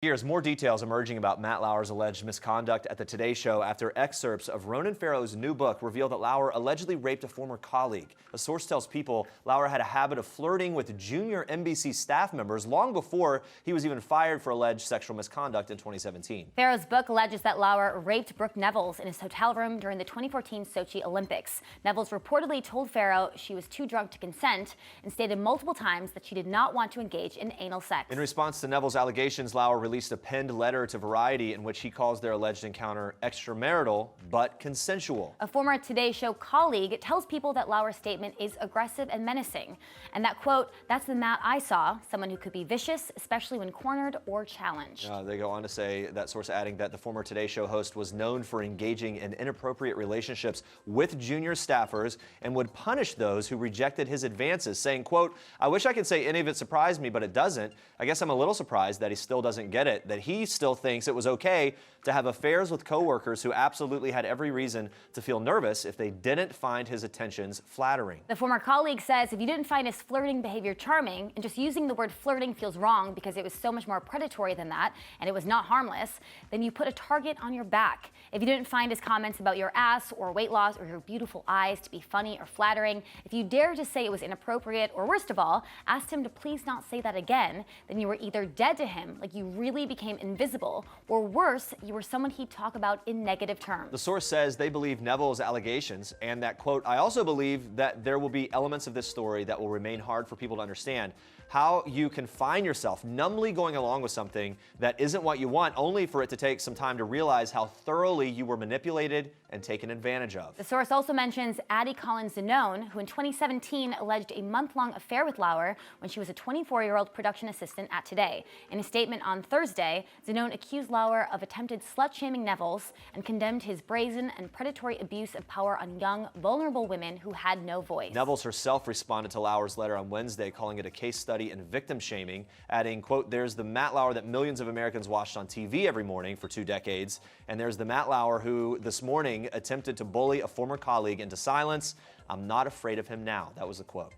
Here's more details emerging about Matt Lauer's alleged misconduct at the Today Show after excerpts of Ronan Farrow's new book reveal that Lauer allegedly raped a former colleague. A source tells People Lauer had a habit of flirting with junior NBC staff members long before he was even fired for alleged sexual misconduct in 2017. Farrow's book alleges that Lauer raped Brooke Nevils in his hotel room during the 2014 Sochi Olympics. Nevils reportedly told Farrow she was too drunk to consent and stated multiple times that she did not want to engage in anal sex. In response to Nevils' allegations, Lauer released a penned letter to Variety in which he calls their alleged encounter extramarital but consensual. A former Today Show colleague tells People that Lauer's statement is aggressive and menacing, and that, quote, "That's the Matt I saw, someone who could be vicious, especially when cornered or challenged." They go on to say, that source adding that the former Today Show host was known for engaging in inappropriate relationships with junior staffers and would punish those who rejected his advances, saying, quote, "I wish I could say any of it surprised me, but it doesn't. I guess I'm a little surprised that he still doesn't get it, that he still thinks it was okay to have affairs with coworkers who absolutely had every reason to feel nervous if they didn't find his attentions flattering." The former colleague says if you didn't find his flirting behavior charming, and just using the word flirting feels wrong because it was so much more predatory than that, and it was not harmless, then you put a target on your back. If you didn't find his comments about your ass or weight loss or your beautiful eyes to be funny or flattering, if you dared to say it was inappropriate, or worst of all, asked him to please not say that again, then you were either dead to him, like you really became invisible, or worse, you were someone he'd talk about in negative terms. The source says they believe Neville's allegations and that, quote, "I also believe that there will be elements of this story that will remain hard for people to understand. How you can find yourself numbly going along with something that isn't what you want, only for it to take some time to realize how thoroughly you were manipulated and taken advantage of." The source also mentions Addie Collins-Zanone, who in 2017 alleged a month-long affair with Lauer when she was a 24-year-old production assistant at Today. In a statement on Thursday, Zanone accused Lauer of attempted slut-shaming Nevils and condemned his brazen and predatory abuse of power on young, vulnerable women who had no voice. Nevils herself responded to Lauer's letter on Wednesday, calling it a case study in victim shaming, adding, quote, "There's the Matt Lauer that millions of Americans watched on TV every morning for 2 decades, and there's the Matt Lauer who this morning attempted to bully a former colleague into silence. I'm not afraid of him now." That was the quote.